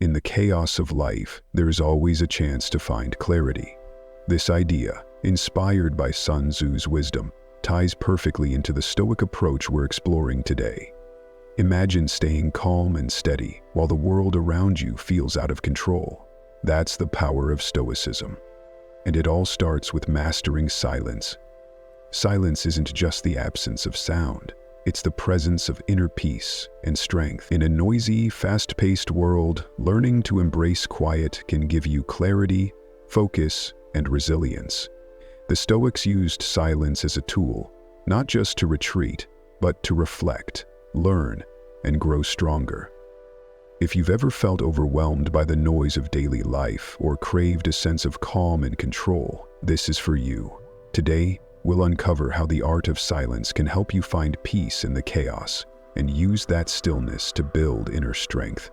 In the chaos of life, there is always a chance to find clarity. This idea, inspired by Sun Tzu's wisdom, ties perfectly into the Stoic approach we're exploring today. Imagine staying calm and steady while the world around you feels out of control. That's the power of Stoicism. And it all starts with mastering silence. Silence isn't just the absence of sound. It's the presence of inner peace and strength. In a noisy, fast-paced world, learning to embrace quiet can give you clarity, focus, and resilience. The Stoics used silence as a tool, not just to retreat, but to reflect, learn, and grow stronger. If you've ever felt overwhelmed by the noise of daily life or craved a sense of calm and control, this is for you. Today, we'll uncover how the art of silence can help you find peace in the chaos and use that stillness to build inner strength.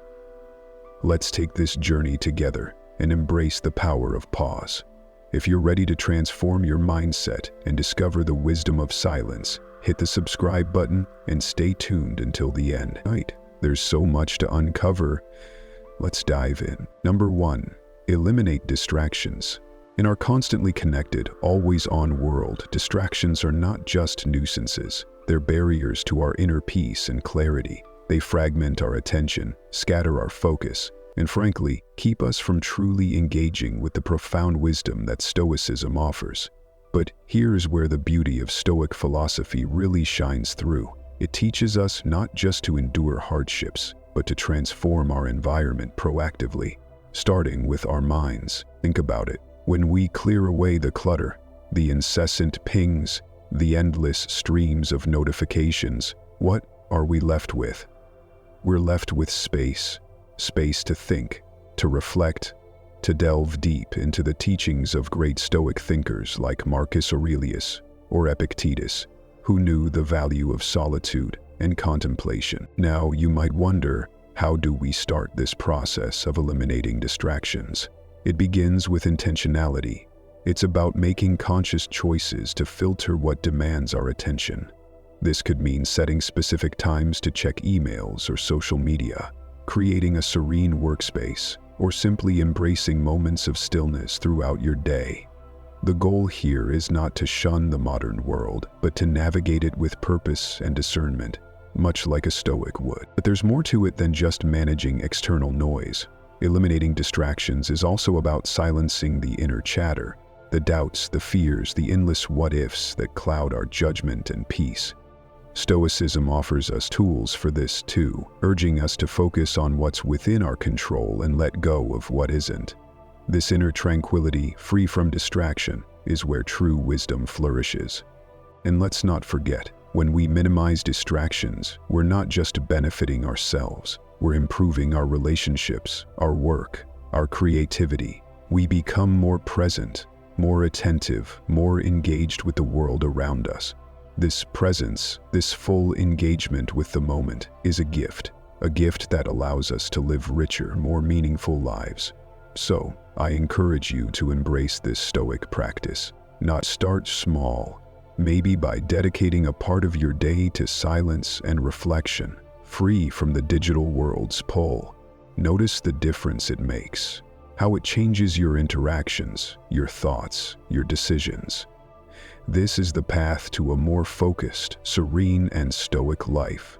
Let's take this journey together and embrace the power of pause. If you're ready to transform your mindset and discover the wisdom of silence, hit the subscribe button and stay tuned until the end. There's so much to uncover. Let's dive in. Number 1. Eliminate distractions. In our constantly connected, always-on world, distractions are not just nuisances. They're barriers to our inner peace and clarity. They fragment our attention, scatter our focus, and frankly, keep us from truly engaging with the profound wisdom that Stoicism offers. But here's where the beauty of Stoic philosophy really shines through. It teaches us not just to endure hardships, but to transform our environment proactively, starting with our minds. Think about it. When we clear away the clutter, the incessant pings, the endless streams of notifications, what are we left with? We're left with space to think, to reflect, to delve deep into the teachings of great Stoic thinkers like Marcus Aurelius or Epictetus, who knew the value of solitude and contemplation. Now, you might wonder, how do we start this process of eliminating distractions? It begins with intentionality. It's about making conscious choices to filter what demands our attention. This could mean setting specific times to check emails or social media, creating a serene workspace, or simply embracing moments of stillness throughout your day. The goal here is not to shun the modern world, but to navigate it with purpose and discernment, much like a Stoic would. But there's more to it than just managing external noise. Eliminating distractions is also about silencing the inner chatter, the doubts, the fears, the endless what-ifs that cloud our judgment and peace. Stoicism offers us tools for this too, urging us to focus on what's within our control and let go of what isn't. This inner tranquility, free from distraction, is where true wisdom flourishes. And let's not forget, when we minimize distractions, we're not just benefiting ourselves. We're improving our relationships, our work, our creativity. We become more present, more attentive, more engaged with the world around us. This presence, this full engagement with the moment, is a gift that allows us to live richer, more meaningful lives. So, I encourage you to embrace this Stoic practice. Start small, maybe by dedicating a part of your day to silence and reflection, free from the digital world's pull. Notice the difference it makes, how it changes your interactions, your thoughts, your decisions. This is the path to a more focused, serene, and Stoic life.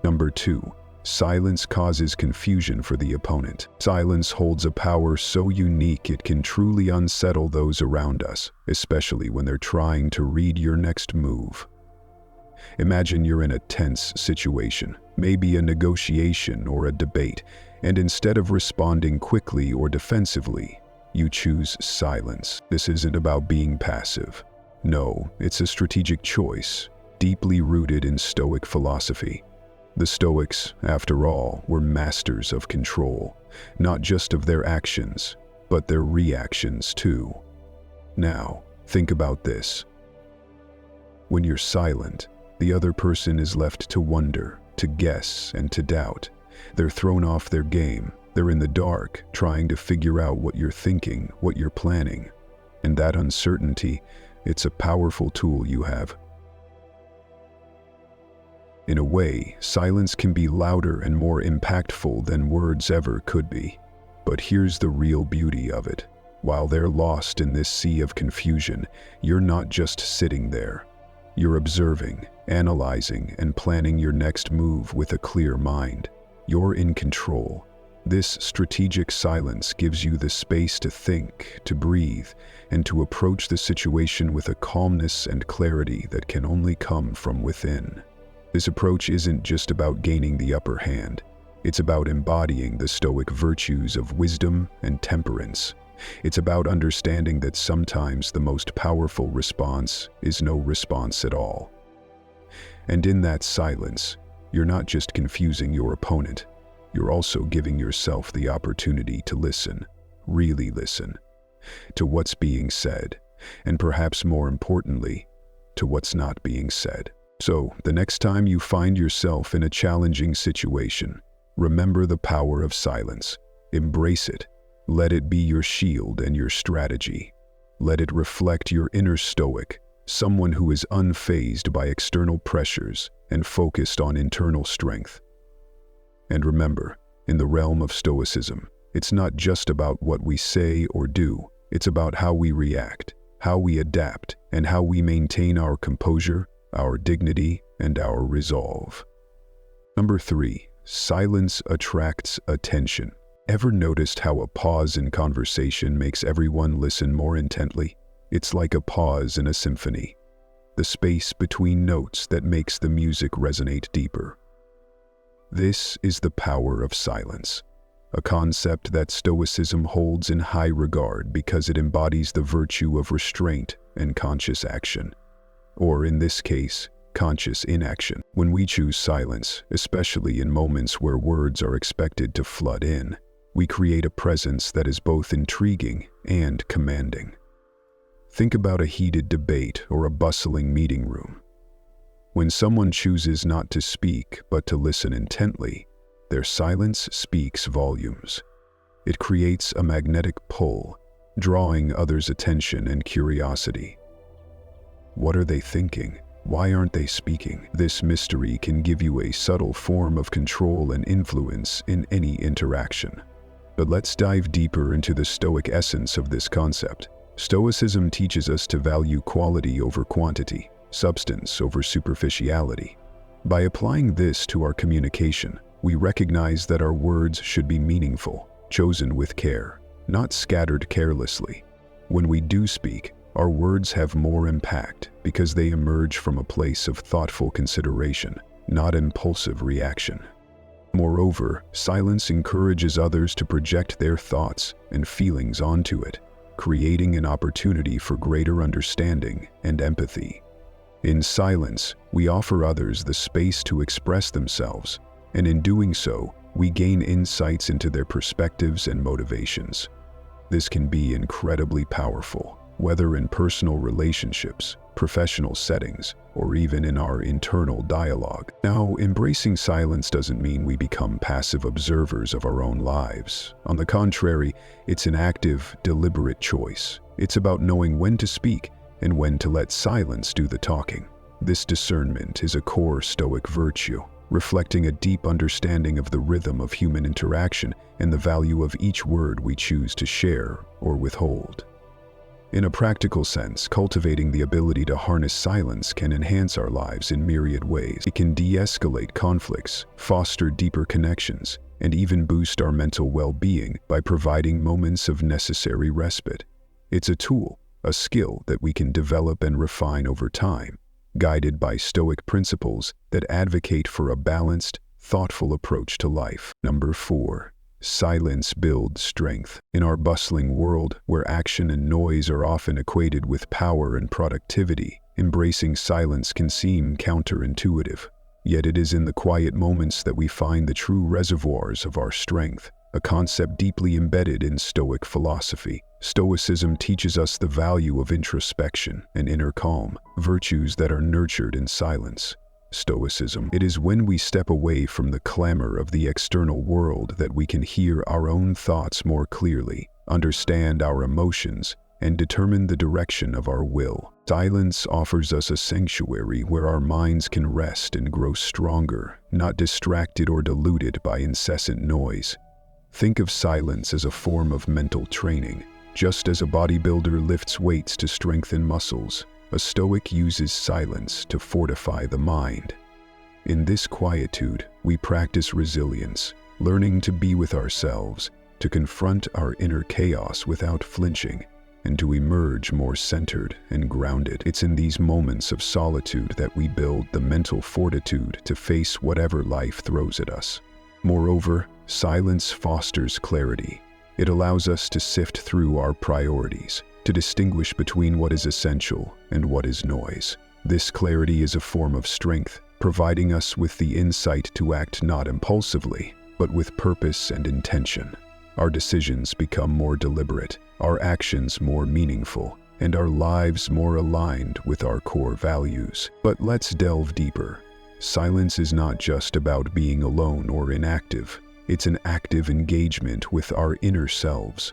Number 2. Silence causes confusion for the opponent. Silence holds a power so unique it can truly unsettle those around us, especially when they're trying to read your next move. Imagine you're in a tense situation, maybe a negotiation or a debate, and instead of responding quickly or defensively, you choose silence. This isn't about being passive. No, it's a strategic choice, deeply rooted in Stoic philosophy. The Stoics, after all, were masters of control, not just of their actions, but their reactions too. Now, think about this. When you're silent, the other person is left to wonder, to guess, and to doubt. They're thrown off their game. They're in the dark, trying to figure out what you're thinking, what you're planning. And that uncertainty, it's a powerful tool you have. In a way, silence can be louder and more impactful than words ever could be. But here's the real beauty of it. While they're lost in this sea of confusion, you're not just sitting there. You're observing, analyzing, and planning your next move with a clear mind. You're in control. This strategic silence gives you the space to think, to breathe, and to approach the situation with a calmness and clarity that can only come from within. This approach isn't just about gaining the upper hand. It's about embodying the Stoic virtues of wisdom and temperance. It's about understanding that sometimes the most powerful response is no response at all. And in that silence, you're not just confusing your opponent, you're also giving yourself the opportunity to listen, really listen, to what's being said, and perhaps more importantly, to what's not being said. So, the next time you find yourself in a challenging situation, remember the power of silence. Embrace it. Let it be your shield and your strategy. Let it reflect your inner Stoic, someone who is unfazed by external pressures and focused on internal strength. And remember, in the realm of Stoicism, it's not just about what we say or do, it's about how we react, how we adapt, and how we maintain our composure, our dignity, and our resolve. Number 3. Silence attracts attention. Ever noticed how a pause in conversation makes everyone listen more intently? It's like a pause in a symphony, the space between notes that makes the music resonate deeper. This is the power of silence, a concept that Stoicism holds in high regard because it embodies the virtue of restraint and conscious action. Or in this case, conscious inaction. When we choose silence, especially in moments where words are expected to flood in, we create a presence that is both intriguing and commanding. Think about a heated debate or a bustling meeting room. When someone chooses not to speak but to listen intently, their silence speaks volumes. It creates a magnetic pull, drawing others' attention and curiosity. What are they thinking? Why aren't they speaking? This mystery can give you a subtle form of control and influence in any interaction. But let's dive deeper into the Stoic essence of this concept. Stoicism teaches us to value quality over quantity, substance over superficiality. By applying this to our communication, we recognize that our words should be meaningful, chosen with care, not scattered carelessly. When we do speak, our words have more impact because they emerge from a place of thoughtful consideration, not impulsive reaction. Moreover, silence encourages others to project their thoughts and feelings onto it, creating an opportunity for greater understanding and empathy. In silence, we offer others the space to express themselves, and in doing so, we gain insights into their perspectives and motivations. This can be incredibly powerful, whether in personal relationships, professional settings, or even in our internal dialogue. Now, embracing silence doesn't mean we become passive observers of our own lives. On the contrary, it's an active, deliberate choice. It's about knowing when to speak and when to let silence do the talking. This discernment is a core Stoic virtue, reflecting a deep understanding of the rhythm of human interaction and the value of each word we choose to share or withhold. In a practical sense, cultivating the ability to harness silence can enhance our lives in myriad ways. It can de-escalate conflicts, foster deeper connections, and even boost our mental well-being by providing moments of necessary respite. It's a tool, a skill that we can develop and refine over time, guided by Stoic principles that advocate for a balanced, thoughtful approach to life. Number 4. Silence builds strength. In our bustling world, where action and noise are often equated with power and productivity, embracing silence can seem counterintuitive. Yet it is in the quiet moments that we find the true reservoirs of our strength, a concept deeply embedded in Stoic philosophy. Stoicism teaches us the value of introspection and inner calm, virtues that are nurtured in silence. Stoicism. It is when we step away from the clamor of the external world that we can hear our own thoughts more clearly, understand our emotions, and determine the direction of our will. Silence offers us a sanctuary where our minds can rest and grow stronger, not distracted or diluted by incessant noise. Think of silence as a form of mental training. Just as a bodybuilder lifts weights to strengthen muscles, a Stoic uses silence to fortify the mind. In this quietude, we practice resilience, learning to be with ourselves, to confront our inner chaos without flinching, and to emerge more centered and grounded. It's in these moments of solitude that we build the mental fortitude to face whatever life throws at us. Moreover, silence fosters clarity. It allows us to sift through our priorities, to distinguish between what is essential and what is noise. This clarity is a form of strength, providing us with the insight to act not impulsively, but with purpose and intention. Our decisions become more deliberate, our actions more meaningful, and our lives more aligned with our core values. But let's delve deeper. Silence is not just about being alone or inactive. It's an active engagement with our inner selves.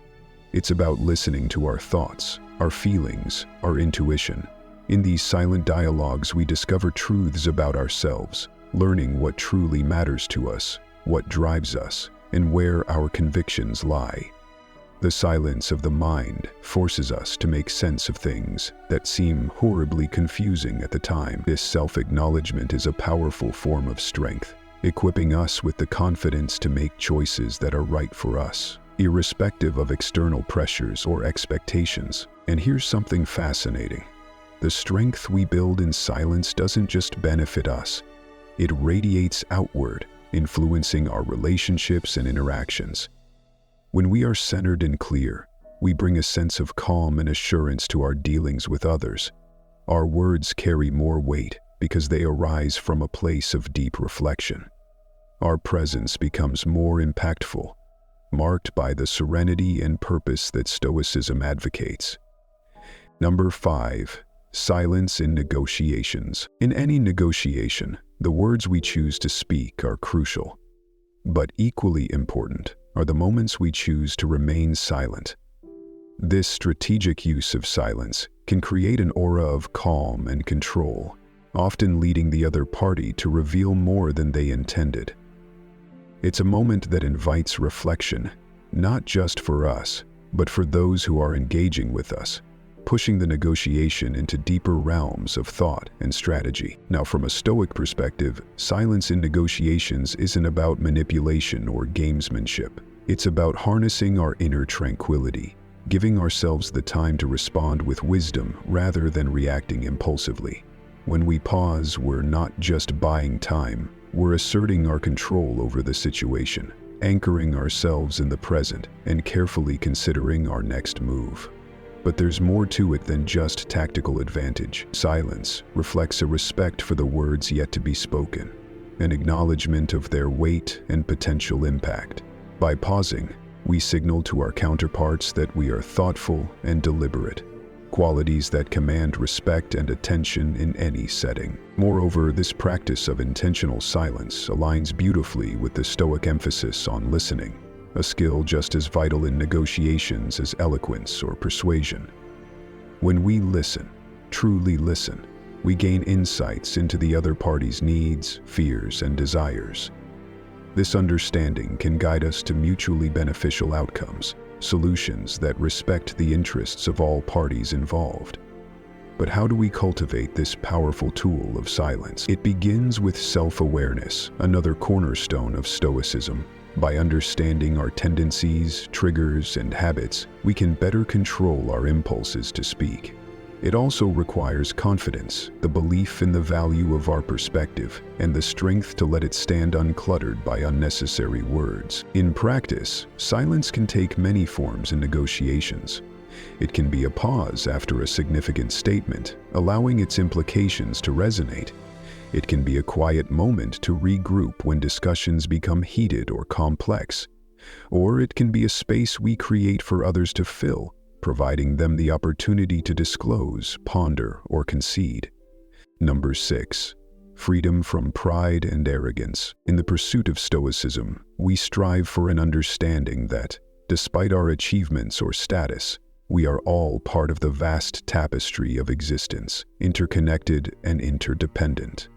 It's about listening to our thoughts, our feelings, our intuition. In these silent dialogues, we discover truths about ourselves, learning what truly matters to us, what drives us, and where our convictions lie. The silence of the mind forces us to make sense of things that seem horribly confusing at the time. This self-acknowledgement is a powerful form of strength, equipping us with the confidence to make choices that are right for us, irrespective of external pressures or expectations. And here's something fascinating. The strength we build in silence doesn't just benefit us, it radiates outward, influencing our relationships and interactions. When we are centered and clear, we bring a sense of calm and assurance to our dealings with others. Our words carry more weight because they arise from a place of deep reflection. Our presence becomes more impactful, marked by the serenity and purpose that Stoicism advocates. Number 5. Silence in negotiations. In any negotiation, the words we choose to speak are crucial. But equally important are the moments we choose to remain silent. This strategic use of silence can create an aura of calm and control, often leading the other party to reveal more than they intended. It's a moment that invites reflection, not just for us, but for those who are engaging with us, pushing the negotiation into deeper realms of thought and strategy. Now, from a Stoic perspective, silence in negotiations isn't about manipulation or gamesmanship. It's about harnessing our inner tranquility, giving ourselves the time to respond with wisdom rather than reacting impulsively. When we pause, we're not just buying time, we're asserting our control over the situation, anchoring ourselves in the present, and carefully considering our next move. But there's more to it than just tactical advantage. Silence reflects a respect for the words yet to be spoken, an acknowledgement of their weight and potential impact. By pausing, we signal to our counterparts that we are thoughtful and deliberate, qualities that command respect and attention in any setting. Moreover, this practice of intentional silence aligns beautifully with the Stoic emphasis on listening, a skill just as vital in negotiations as eloquence or persuasion. When we listen, truly listen, we gain insights into the other party's needs, fears, and desires. This understanding can guide us to mutually beneficial outcomes, solutions that respect the interests of all parties involved. But how do we cultivate this powerful tool of silence? It begins with self-awareness, another cornerstone of Stoicism. By understanding our tendencies, triggers, and habits, we can better control our impulses to speak. It also requires confidence, the belief in the value of our perspective, and the strength to let it stand uncluttered by unnecessary words. In practice, silence can take many forms in negotiations. It can be a pause after a significant statement, allowing its implications to resonate. It can be a quiet moment to regroup when discussions become heated or complex. Or it can be a space we create for others to fill, providing them the opportunity to disclose, ponder, or concede. Number 6. Freedom from pride and arrogance. In the pursuit of Stoicism, we strive for an understanding that, despite our achievements or status, We are all part of the vast tapestry of existence, interconnected and interdependent.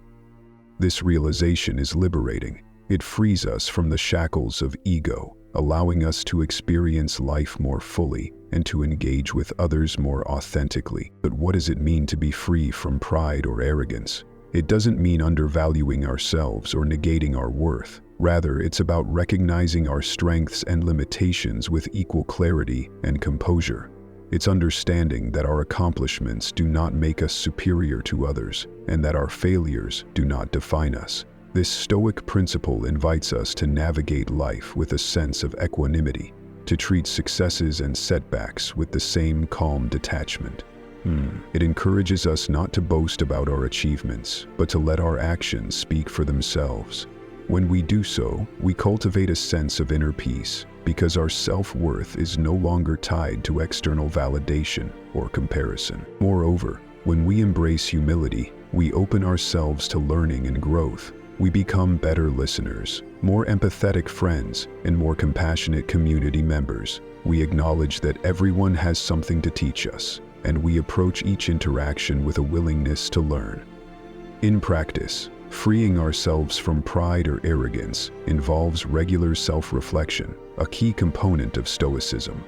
This realization is liberating. It frees us from the shackles of ego, allowing us to experience life more fully and to engage with others more authentically. But what does it mean to be free from pride or arrogance? It doesn't mean undervaluing ourselves or negating our worth. Rather, it's about recognizing our strengths and limitations with equal clarity and composure. It's understanding that our accomplishments do not make us superior to others, and that our failures do not define us. This Stoic principle invites us to navigate life with a sense of equanimity, to treat successes and setbacks with the same calm detachment. It encourages us not to boast about our achievements, but to let our actions speak for themselves. When we do so, we cultivate a sense of inner peace, because our self-worth is no longer tied to external validation or comparison. Moreover, when we embrace humility, we open ourselves to learning and growth. We become better listeners, more empathetic friends, and more compassionate community members. We acknowledge that everyone has something to teach us, and we approach each interaction with a willingness to learn. In practice, freeing ourselves from pride or arrogance involves regular self-reflection, a key component of Stoicism.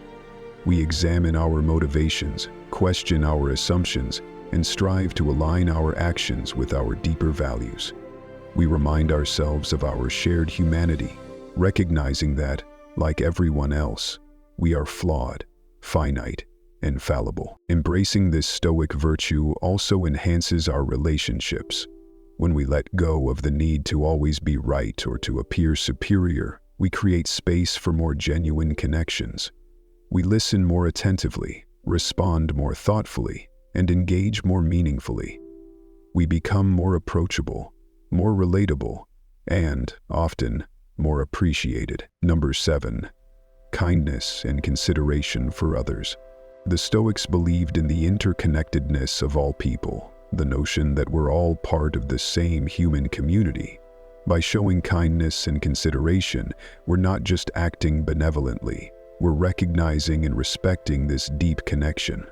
We examine our motivations, question our assumptions, and strive to align our actions with our deeper values. We remind ourselves of our shared humanity, recognizing that, like everyone else, we are flawed, finite, and fallible. Embracing this Stoic virtue also enhances our relationships. When we let go of the need to always be right or to appear superior, we create space for more genuine connections. We listen more attentively, respond more thoughtfully, and engage more meaningfully. We become more approachable, more relatable, and, often, more appreciated. Number 7. Kindness and consideration for others. The Stoics believed in the interconnectedness of all people, the notion that we're all part of the same human community. By showing kindness and consideration, we're not just acting benevolently, we're recognizing and respecting this deep connection.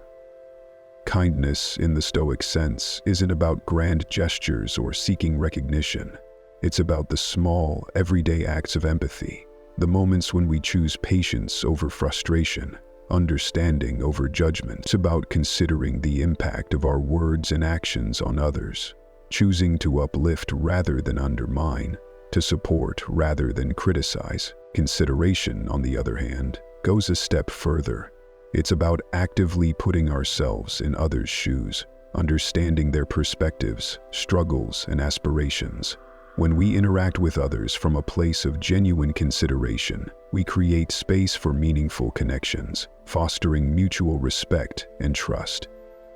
Kindness, in the Stoic sense, isn't about grand gestures or seeking recognition. It's about the small, everyday acts of empathy, the moments when we choose patience over frustration, understanding over judgment. It's about considering the impact of our words and actions on others, choosing to uplift rather than undermine, to support rather than criticize. Consideration, on the other hand, goes a step further. It's about actively putting ourselves in others' shoes, understanding their perspectives, struggles, and aspirations. When we interact with others from a place of genuine consideration, we create space for meaningful connections, fostering mutual respect and trust.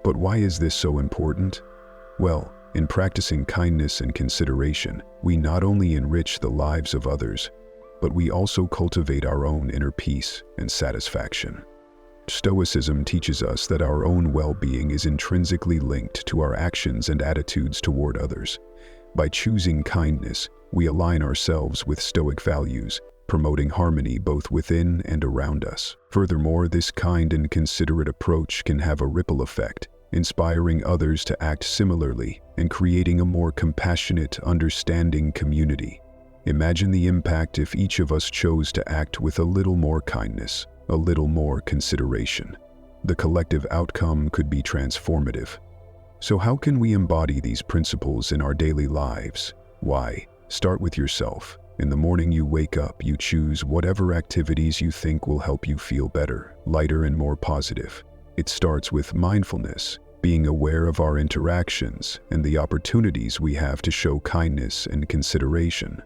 But why is this so important? Well, in practicing kindness and consideration, we not only enrich the lives of others, but we also cultivate our own inner peace and satisfaction. Stoicism teaches us that our own well-being is intrinsically linked to our actions and attitudes toward others. By choosing kindness, we align ourselves with Stoic values, promoting harmony both within and around us. Furthermore, this kind and considerate approach can have a ripple effect, inspiring others to act similarly and creating a more compassionate, understanding community. Imagine the impact if each of us chose to act with a little more kindness, a little more consideration. The collective outcome could be transformative. So how can we embody these principles in our daily lives? Why? Start with yourself. In the morning you wake up, you choose whatever activities you think will help you feel better, lighter, and more positive. It starts with mindfulness, being aware of our interactions and the opportunities we have to show kindness and consideration.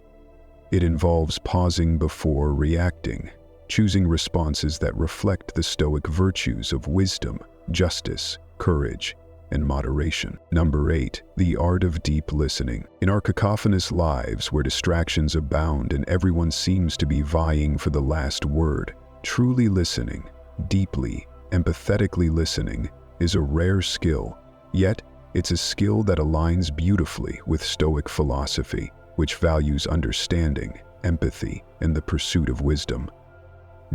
It involves pausing before reacting, choosing responses that reflect the Stoic virtues of wisdom, justice, courage, and moderation. Number 8. The art of deep listening. In our cacophonous lives where distractions abound and everyone seems to be vying for the last word, truly listening, deeply, empathetically listening, is a rare skill. Yet, it's a skill that aligns beautifully with Stoic philosophy, which values understanding, empathy, and the pursuit of wisdom.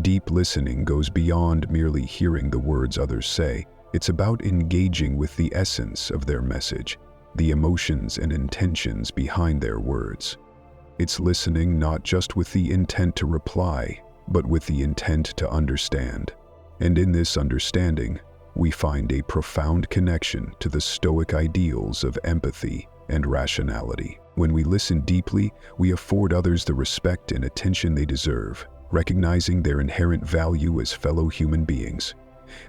Deep listening goes beyond merely hearing the words others say. It's about engaging with the essence of their message, the emotions and intentions behind their words. It's listening not just with the intent to reply, but with the intent to understand. And in this understanding, we find a profound connection to the Stoic ideals of empathy and rationality. When we listen deeply, we afford others the respect and attention they deserve, recognizing their inherent value as fellow human beings.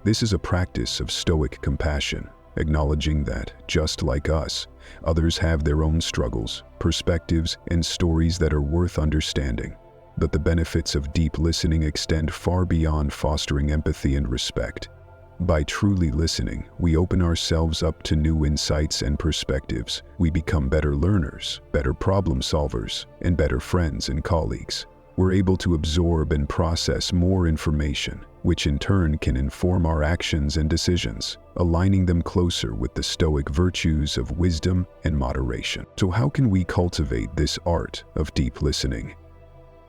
This is a practice of Stoic compassion, acknowledging that, just like us, others have their own struggles, perspectives, and stories that are worth understanding. But the benefits of deep listening extend far beyond fostering empathy and respect. By truly listening, we open ourselves up to new insights and perspectives. We become better learners, better problem solvers, and better friends and colleagues. We're able to absorb and process more information, which in turn can inform our actions and decisions, aligning them closer with the Stoic virtues of wisdom and moderation. So how can we cultivate this art of deep listening?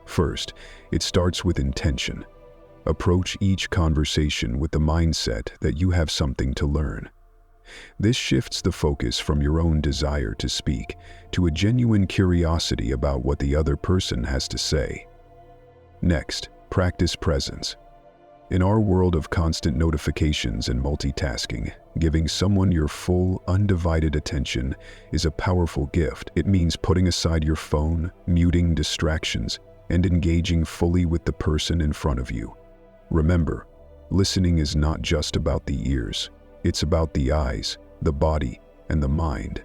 First, it starts with intention. Approach each conversation with the mindset that you have something to learn. This shifts the focus from your own desire to speak to a genuine curiosity about what the other person has to say. Next, practice presence. In our world of constant notifications and multitasking, giving someone your full, undivided attention is a powerful gift. It means putting aside your phone, muting distractions, and engaging fully with the person in front of you. Remember, listening is not just about the ears. It's about the eyes, the body, and the mind.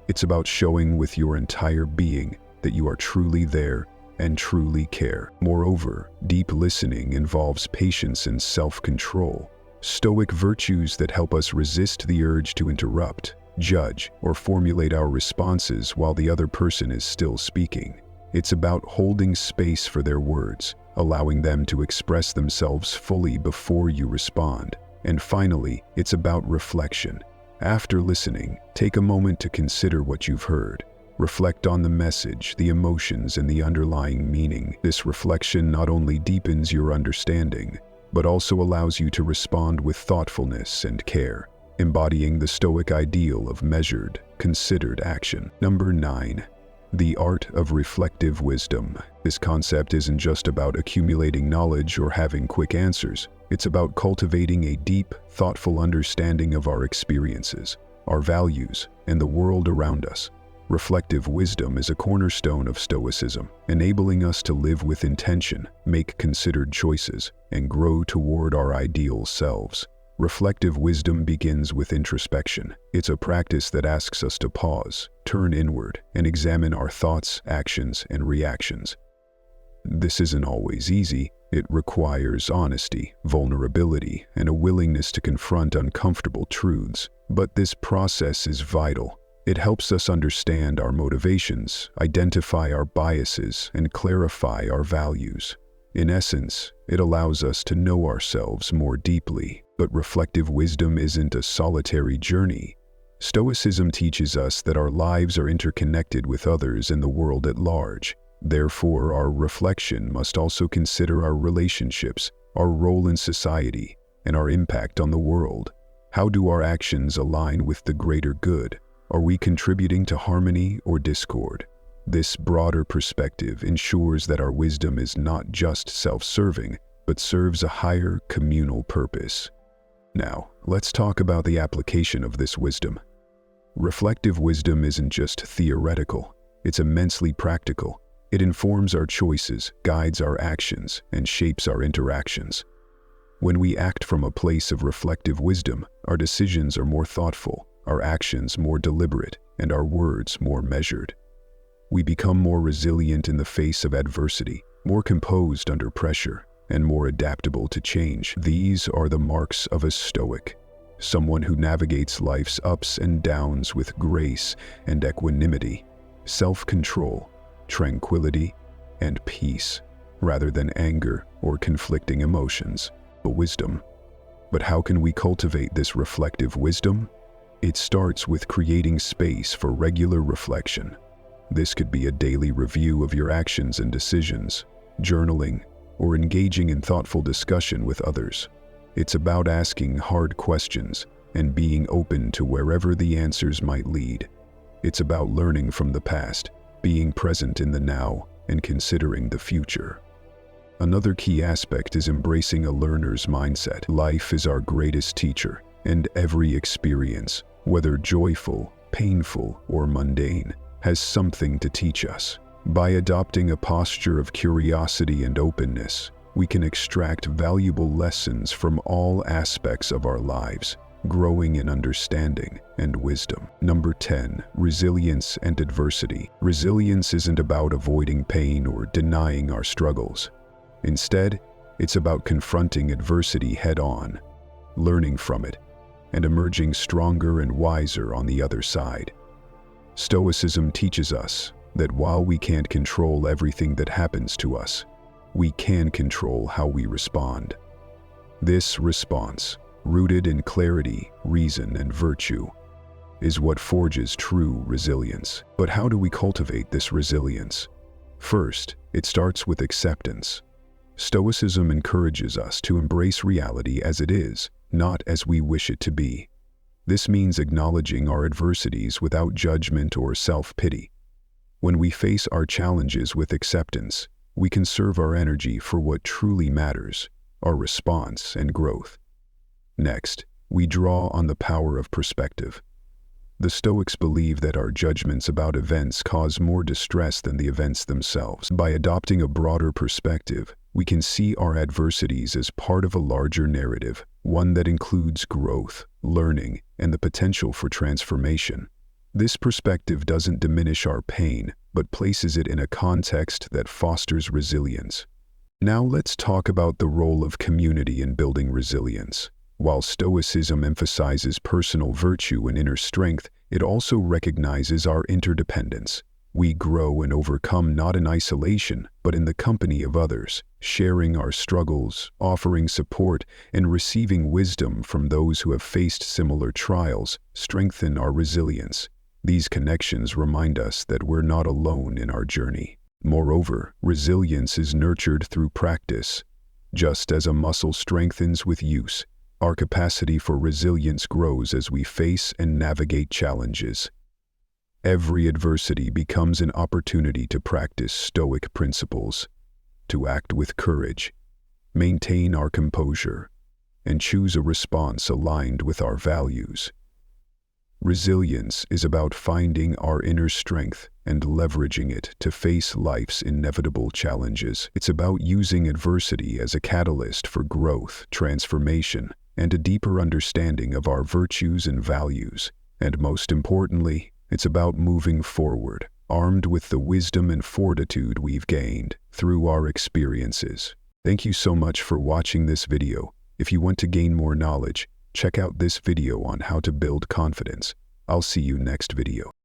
It's about showing with your entire being that you are truly there and truly care. Moreover, deep listening involves patience and self-control, Stoic virtues that help us resist the urge to interrupt, judge, or formulate our responses while the other person is still speaking. It's about holding space for their words, allowing them to express themselves fully before you respond. And finally, it's about reflection. After listening, take a moment to consider what you've heard. Reflect on the message, the emotions, and the underlying meaning. This reflection not only deepens your understanding, but also allows you to respond with thoughtfulness and care, embodying the Stoic ideal of measured, considered action. Number 9. The art of reflective wisdom. This concept isn't just about accumulating knowledge or having quick answers. It's about cultivating a deep, thoughtful understanding of our experiences, our values, and the world around us. Reflective wisdom is a cornerstone of Stoicism, enabling us to live with intention, make considered choices, and grow toward our ideal selves. Reflective wisdom begins with introspection. It's a practice that asks us to pause, turn inward, and examine our thoughts, actions, and reactions. This isn't always easy. It requires honesty, vulnerability, and a willingness to confront uncomfortable truths. But this process is vital. It helps us understand our motivations, identify our biases, and clarify our values. In essence, it allows us to know ourselves more deeply. But reflective wisdom isn't a solitary journey. Stoicism teaches us that our lives are interconnected with others and the world at large. Therefore, our reflection must also consider our relationships, our role in society, and our impact on the world. How do our actions align with the greater good? Are we contributing to harmony or discord? This broader perspective ensures that our wisdom is not just self-serving, but serves a higher communal purpose. Now, let's talk about the application of this wisdom. Reflective wisdom isn't just theoretical, it's immensely practical. It informs our choices, guides our actions, and shapes our interactions. When we act from a place of reflective wisdom, our decisions are more thoughtful, our actions more deliberate, and our words more measured. We become more resilient in the face of adversity, more composed under pressure, and more adaptable to change. These are the marks of a Stoic, someone who navigates life's ups and downs with grace and equanimity, self-control, tranquility, and peace, rather than anger or conflicting emotions. Wisdom. But how can we cultivate this reflective wisdom? It starts with creating space for regular reflection. This could be a daily review of your actions and decisions, journaling, or engaging in thoughtful discussion with others. It's about asking hard questions and being open to wherever the answers might lead. It's about learning from the past, being present in the now, and considering the future. Another key aspect is embracing a learner's mindset. Life is our greatest teacher, and every experience, whether joyful, painful, or mundane, has something to teach us. By adopting a posture of curiosity and openness, we can extract valuable lessons from all aspects of our lives, growing in understanding and wisdom. Number 10, resilience and adversity. Resilience isn't about avoiding pain or denying our struggles. Instead, it's about confronting adversity head-on, learning from it, and emerging stronger and wiser on the other side. Stoicism teaches us that while we can't control everything that happens to us, we can control how we respond. This response, rooted in clarity, reason, and virtue, is what forges true resilience. But how do we cultivate this resilience? First, it starts with acceptance. Stoicism encourages us to embrace reality as it is, not as we wish it to be. This means acknowledging our adversities without judgment or self-pity. When we face our challenges with acceptance, we conserve our energy for what truly matters, our response and growth. Next, we draw on the power of perspective. The Stoics believe that our judgments about events cause more distress than the events themselves. By adopting a broader perspective, we can see our adversities as part of a larger narrative, one that includes growth, learning, and the potential for transformation. This perspective doesn't diminish our pain, but places it in a context that fosters resilience. Now let's talk about the role of community in building resilience. While Stoicism emphasizes personal virtue and inner strength, it also recognizes our interdependence. We grow and overcome not in isolation, but in the company of others, sharing our struggles, offering support, and receiving wisdom from those who have faced similar trials strengthen our resilience. These connections remind us that we're not alone in our journey. Moreover, resilience is nurtured through practice. Just as a muscle strengthens with use, our capacity for resilience grows as we face and navigate challenges. Every adversity becomes an opportunity to practice Stoic principles, to act with courage, maintain our composure, and choose a response aligned with our values. Resilience is about finding our inner strength and leveraging it to face life's inevitable challenges. It's about using adversity as a catalyst for growth, transformation, and a deeper understanding of our virtues and values. And most importantly, it's about moving forward, armed with the wisdom and fortitude we've gained through our experiences. Thank you so much for watching this video. If you want to gain more knowledge, check out this video on how to build confidence. I'll see you next video.